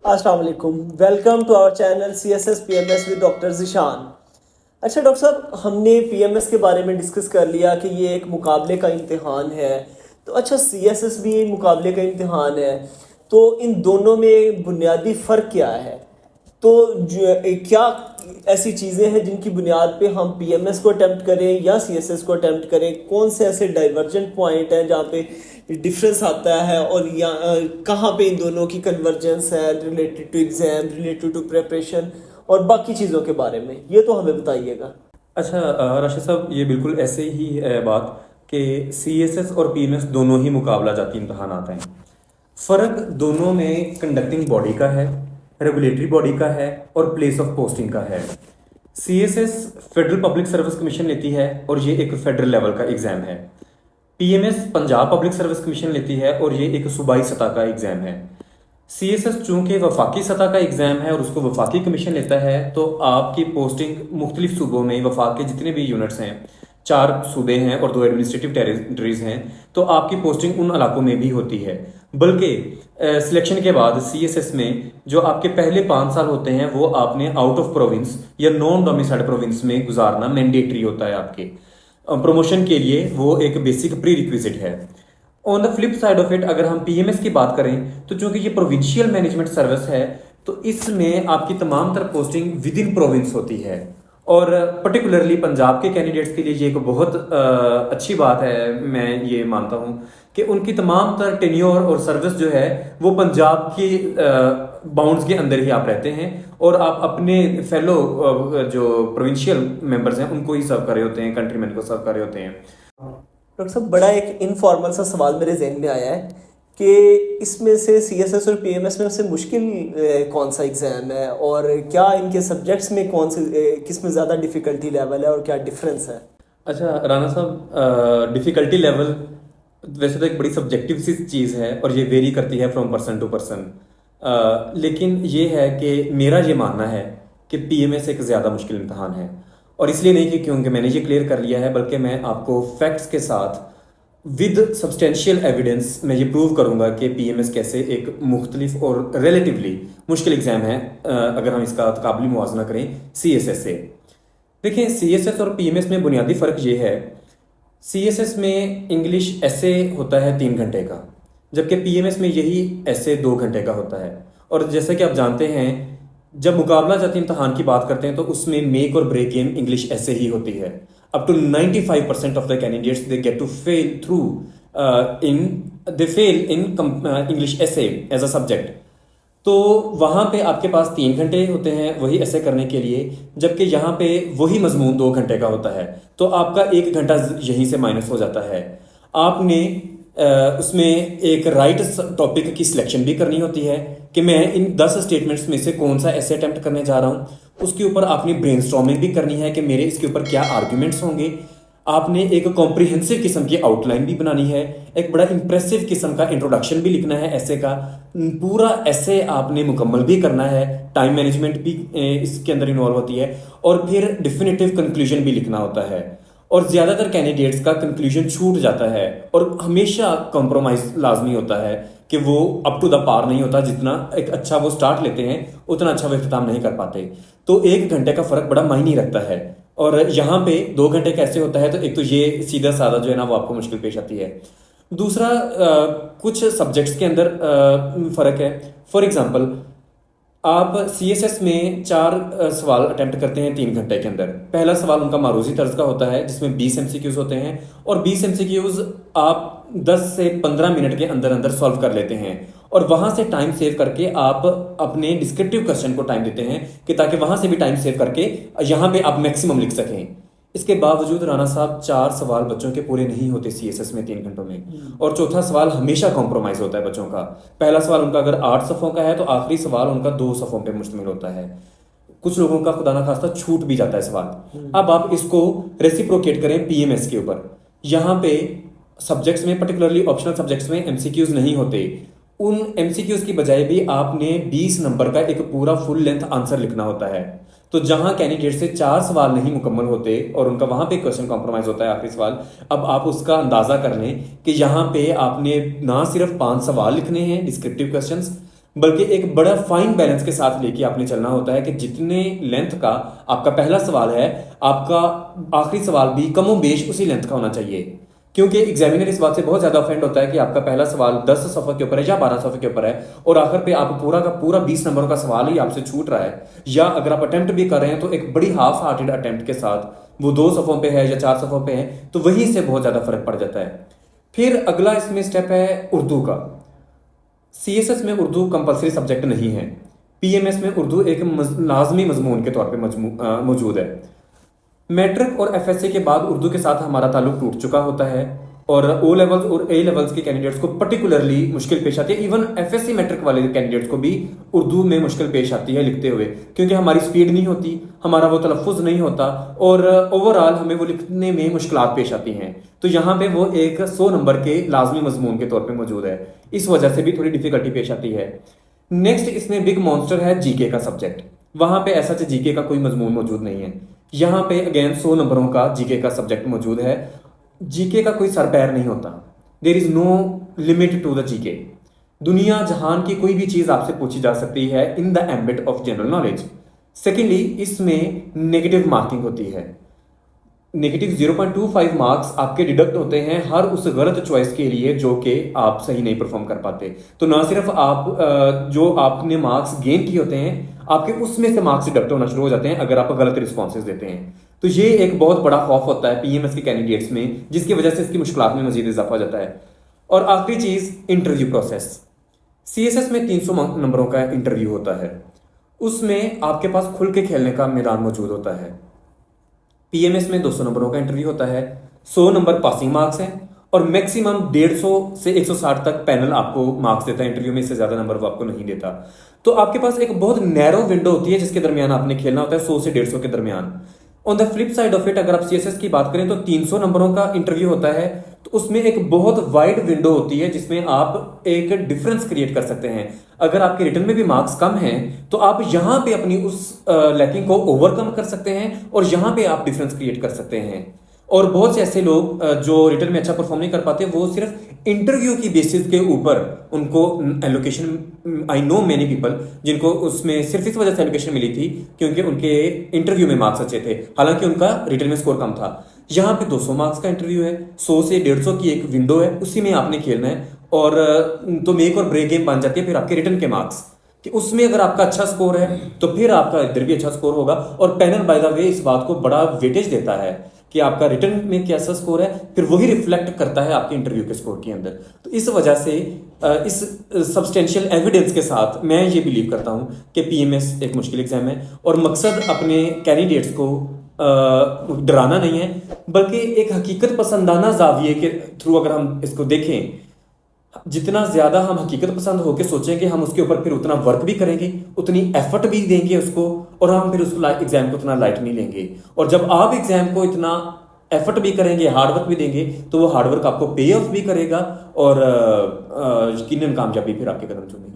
अस्सलाम वालेकुम। Welcome to our channel CSS PMS with doctor Zeeshan. अच्छा डॉक्टर साहब, हमने PMS के बारे में डिस्कस कर लिया कि ये एक मुकाबले का इम्तिहान है। तो अच्छा, CSS भी मुकाबले का इम्तिहान है, तो इन दोनों में बुनियादी फ़र्क क्या है? तो क्या ऐसी चीज़ें हैं जिनकी बुनियाद पे हम PMS को अटेम्प्ट करें या CSS को अटेम्प्ट करें? कौन से ऐसे डाइवर्जेंट पॉइंट हैं जहाँ पे डिफरेंस आता है, और या कहाँ पे इन दोनों की कन्वर्जेंस है related to exam, related to preparation और बाकी चीज़ों के बारे में? ये तो हमें बताइएगा। अच्छा, राशिद साहब, ये बिल्कुल ऐसे ही है बात कि CSS और PMS दोनों ही मुकाबला जाती इम्तहान आते हैं। फ़र्क दोनों में कंडक्टिंग बॉडी का है, रेगुलेटरी बॉडी का है और प्लेस ऑफ पोस्टिंग का है। CSS federal public service commission लेती है और ये एक फेडरल लेवल का एग्ज़ाम है। PMS Punjab public service commission लेती है और ये एक सूबाई सतह का एग्ज़ाम है। CSS चूंकि वफाकी सतह का एग्ज़ाम है और उसको वफाकी कमीशन लेता है, तो आपकी पोस्टिंग मुख्तलिफ सूबों में, वफाक के जितने भी यूनिट्स हैं, 4 सूबे हैं और 2 एडमिनिस्ट्रेटिव टेरिटरीज हैं, तो आपकी पोस्टिंग उन इलाकों में भी होती है। बल्कि सिलेक्शन के बाद CSS में जो आपके पहले 5 साल होते हैं वो आपने आउट ऑफ प्रोविंस या नॉन डोमिसाइल्ड प्रोविंस में गुजारना मैंडेटरी होता है। आपके प्रमोशन के लिए वो एक बेसिक प्री रिक्विजिट है। On the flip side of it, अगर हम PMS की बात करें, तो चूंकि ये प्रोविंशियल मैनेजमेंट सर्विस है, तो इसमें आपकी तमाम तरह पोस्टिंग विद इन प्रोविंस होती है। और पर्टिकुलरली पंजाब के कैंडिडेट्स के लिए ये एक बहुत अच्छी बात है। मैं ये मानता हूँ कि उनकी तमाम तरह टेन्योर और सर्विस जो है वो पंजाब की बाउंड्स के अंदर ही आप रहते हैं, और आप अपने फेलो जो प्रोविंशियल मेंबर्स हैं उनको ही सर्व कर रहे होते हैं, कंट्रीमैन को सर्व कर रहे होते हैं। डॉक्टर साहब, बड़ा एक इनफॉर्मल सा सवाल मेरे जहन में आया है कि इसमें से CSS और PMS में से मुश्किल कौन सा एग्ज़ाम है, और क्या इनके सब्जेक्ट्स में कौन से किस में ज़्यादा डिफ़िकल्टी लेवल है और क्या डिफरेंस है? अच्छा राना साहब, डिफ़िकल्टी लेवल वैसे तो एक बड़ी सब्जेक्टिव सी चीज़ है और ये वेरी करती है फ्रॉम पर्सन टू पर्सन। लेकिन ये है कि मेरा ये मानना है कि PMS एक ज़्यादा मुश्किल इम्तहान है। और इसलिए नहीं कि क्योंकि मैंने ये क्लियर कर लिया है, बल्कि मैं आपको फैक्ट्स के साथ विद सब्सटेंशियल एविडेंस मैं ये प्रूव करूंगा कि PMS कैसे एक मुख्तलिफ और रिलेटिवली मुश्किल एग्ज़ाम है अगर हम इसका तकाबली मुआवजना करें CSS से। देखिए, CSS और PMS में बुनियादी फ़र्क ये है, CSS में इंग्लिश ऐसे होता है 3 घंटे का, जबकि PMS में यही ऐसे 2 घंटे का होता है। और जैसे कि आप जानते हैं, जब मुकाबला जाती इम्तहान की बात करते हैं तो उसमें मेक और ब्रेक गेम इंग्लिश ऐसे ही होती है। Up to 95% of the candidates they get to fail through in they fail in English ऐसे एज अ सब्जेक्ट। तो वहाँ पे आपके पास 3 घंटे होते हैं वही ऐसे करने के लिए, जबकि यहाँ पे वही मजमून 2 घंटे का होता है। तो आपका 1 घंटा यहीं से माइनस हो जाता है। आपने उसमें एक राइट टॉपिक की सिलेक्शन भी करनी होती है कि मैं इन 10 स्टेटमेंट्स में से कौन सा ऐसे अटेम्प्ट करने जा रहा हूँ। उसके ऊपर आपने ब्रेनस्टॉर्मिंग भी करनी है कि मेरे इसके ऊपर क्या आर्ग्यूमेंट्स होंगे। आपने एक कॉम्प्रिहेंसिव किस्म की आउटलाइन भी बनानी है, एक बड़ा इंप्रेसिव किस्म का इंट्रोडक्शन भी लिखना है ऐसे का, पूरा ऐसे आपने मुकम्मल भी करना है। टाइम मैनेजमेंट भी इसके अंदर इन्वॉल्व होती है, और फिर डिफिनेटिव कंक्लूजन भी लिखना होता है। और ज़्यादातर कैंडिडेट्स का कंक्लूजन छूट जाता है, और हमेशा कॉम्प्रोमाइज़ लाजमी होता है कि वो अप टू द पार नहीं होता। जितना एक अच्छा वो स्टार्ट लेते हैं उतना अच्छा वो इख्तिताम नहीं कर पाते। तो 1 घंटे का फ़र्क बड़ा मायने रखता है। और यहाँ पे 2 घंटे कैसे होता है, तो एक तो ये सीधा साधा जो है ना वो आपको मुश्किल पेश आती है। दूसरा, कुछ सब्जेक्ट्स के अंदर फ़र्क है। फॉर एग्जांपल, आप CSS में 4 सवाल अटेम्प्ट करते हैं 3 घंटे के अंदर। पहला सवाल उनका मारूजी तर्ज का होता है जिसमें 20 MCQs होते हैं, और 20 MCQs आप 10 से 15 मिनट के अंदर अंदर सॉल्व कर लेते हैं। और वहां से टाइम सेव करके आप अपने डिस्क्रिप्टिव क्वेश्चन को टाइम देते हैं कि ताकि वहां से भी टाइम सेव करके यहाँ पे आप मैक्सिमम लिख सकें। इसके बावजूद राना साहब 4 सवाल बच्चों के पूरे नहीं होते CSS में 3 घंटों में। और चौथा सवाल हमेशा कॉम्प्रोमाइज होता है बच्चों का। पहला सवाल उनका अगर 8 सफ़ों का है तो आखिरी सवाल उनका 2 सफ़ों पे मुश्तमिल होता है। कुछ लोगों का खुदा ना खास्ता छूट भी जाता है सवाल। अब आप इसको रेसिप्रोकेट करें PMS के ऊपर। यहाँ पे सब्जेक्ट्स में, पर्टिकुलरली ऑप्शनल सब्जेक्ट्स में MCQs नहीं होते। उन MCQs की बजाय भी आपने 20 नंबर का एक पूरा फुल लेंथ आंसर लिखना होता है। तो जहां कैंडिडेट से 4 सवाल नहीं मुकम्मल होते और उनका वहां पे क्वेश्चन कॉम्प्रोमाइज होता है आखिरी सवाल, अब आप उसका अंदाजा कर लें कि यहाँ पे आपने ना सिर्फ 5 सवाल लिखने हैं डिस्क्रिप्टिव क्वेश्चंस, बल्कि एक बड़ा फाइन बैलेंस के साथ लेके आपने चलना होता है कि जितने लेंथ का आपका पहला सवाल है, आपका आखिरी सवाल भी कमोबेश उसी लेंथ का होना चाहिए। क्योंकि एग्जामिनर इस बात से बहुत ज्यादा ऑफेंड होता है कि आपका पहला सवाल 10 सफ़र के ऊपर है या 12 सफ़र के ऊपर है और आखिर पे आप पूरा का पूरा 20 नंबरों का सवाल ही आपसे छूट रहा है, या अगर आप अटेम्प्ट भी कर रहे हैं तो एक बड़ी हाफ हार्टेड अटेम्प्ट के साथ वो 2 सफ़ों पे है या 4 सफ़ों पे है, तो वहीं से बहुत ज्यादा फर्क पड़ जाता है। फिर अगला इसमें स्टेप है उर्दू का। सीएसएस में उर्दू कंपलसरी सब्जेक्ट नहीं है, पीएमएस में उर्दू एक लाजमी मजमून के तौर पे मौजूद है। मैट्रिक और एफएससी के बाद उर्दू के साथ हमारा ताल्लुक टूट चुका होता है और ओ लेवल्स और ए लेवल्स के कैंडिडेट्स को पर्टिकुलरली मुश्किल पेश आती है। इवन एफएससी मैट्रिक वाले कैंडिडेट्स को भी उर्दू में मुश्किल पेश आती है लिखते हुए, क्योंकि हमारी स्पीड नहीं होती, हमारा वो तलफ़ुज़ नहीं होता और ओवरऑल हमें वो लिखने में मुश्किलात पेश आती हैं। तो यहाँ पे वो एक 100 नंबर के लाजमी मजमून के तौर पे मौजूद है, इस वजह से भी थोड़ी डिफिकल्टी पेश आती है। नेक्स्ट इसमें बिग मॉन्स्टर है जीके का सब्जेक्ट। वहां पे ऐसा जीके का कोई मजमून मौजूद नहीं है। यहाँ पे अगेन 100 नंबरों का जीके का सब्जेक्ट मौजूद है। जीके का कोई सर पैर नहीं होता, there is no limit to the GK. दुनिया जहान की कोई भी चीज आपसे पूछी जा सकती है in the ambit of general knowledge. Secondly इसमें नेगेटिव मार्किंग होती है। नेगेटिव 0.25 मार्क्स आपके डिडक्ट होते हैं हर उस गलत चॉइस के लिए जो कि आप सही नहीं परफॉर्म कर पाते। तो ना सिर्फ आप जो आपने मार्क्स गेन किए होते हैं, आपके उसमें से मार्क्स डिडक्ट होना शुरू हो जाते हैं अगर आप गलत रिस्पॉन्सेज देते हैं। तो ये एक बहुत बड़ा खौफ होता है पीएमएस के कैंडिडेट्स में, जिसकी वजह से इसकी मुश्किलात में मजीद इजाफा हो जाता है। और आखिरी चीज इंटरव्यू प्रोसेस। सीएसएस में 300 नंबरों का इंटरव्यू होता है, उसमें आपके पास खुल के खेलने का मैदान मौजूद होता है। पीएमएस में 200 नंबरों का इंटरव्यू होता है, 100 नंबर पासिंग मार्क्स हैं और मैक्सिमम 150 से 160 तक पैनल आपको मार्क्स देता है इंटरव्यू में, इससे ज्यादा नंबर वो आपको नहीं देता। तो आपके पास एक बहुत नैरो विंडो होती है जिसके दरमियान आपने खेलना होता है, 100 से 150 के दरमियान। On the flip side of it अगर आप सीएसएस की बात करें तो 300 नंबरों का इंटरव्यू होता है, तो उसमें एक बहुत वाइड विंडो होती है जिसमें आप एक डिफरेंस क्रिएट कर सकते हैं। अगर आपके रिटर्न में भी मार्क्स कम हैं तो आप यहां पे अपनी उस लैकिंग को ओवरकम कर सकते हैं और यहां पे आप डिफरेंस क्रिएट कर सकते हैं। और बहुत से ऐसे लोग जो रिटर्न में अच्छा परफॉर्म नहीं कर पाते, वो सिर्फ इंटरव्यू की बेसिस के ऊपर उनको allocation, I know many people जिनको उसमें सिर्फ इस वजह से एलोकेशन मिली थी क्योंकि उनके इंटरव्यू में मार्क्स अच्छे थे, हालांकि उनका रिटर्न में स्कोर कम था। यहाँ पे 200 मार्क्स का इंटरव्यू है, 100 से 150 की एक विंडो है, उसी में आपने खेलना है और तो मेक और ब्रेक गेम बन जाती है फिर आपके रिटर्न के मार्क्स कि उसमें अगर आपका अच्छा स्कोर है तो फिर आपका इधर भी अच्छा स्कोर होगा। और पैनल बाय द वे इस बात को बड़ा वेटेज देता है कि आपका रिटर्न में कैसा स्कोर है, फिर वही रिफ्लेक्ट करता है आपके इंटरव्यू के स्कोर के अंदर। तो इस वजह से इस सब्सटेंशियल एविडेंस के साथ मैं ये बिलीव करता हूं कि पीएमएस एक मुश्किल एग्जाम है और मकसद अपने कैंडिडेट्स को डराना नहीं है, बल्कि एक हकीकत पसंदाना जाविये के थ्रू अगर हम इसको देखें, जितना ज्यादा हम हकीकत पसंद होकर सोचेंगे हम उसके ऊपर फिर उतना वर्क भी करेंगे, उतनी एफर्ट भी देंगे उसको, और हम फिर उस एग्जाम को उतना लाइट नहीं लेंगे। और जब आप एग्जाम को इतना एफर्ट भी करेंगे, हार्डवर्क भी देंगे, तो वो हार्डवर्क आपको पे ऑफ भी करेगा और यकीनन कामयाबी फिर आपके कदम चूमेगी।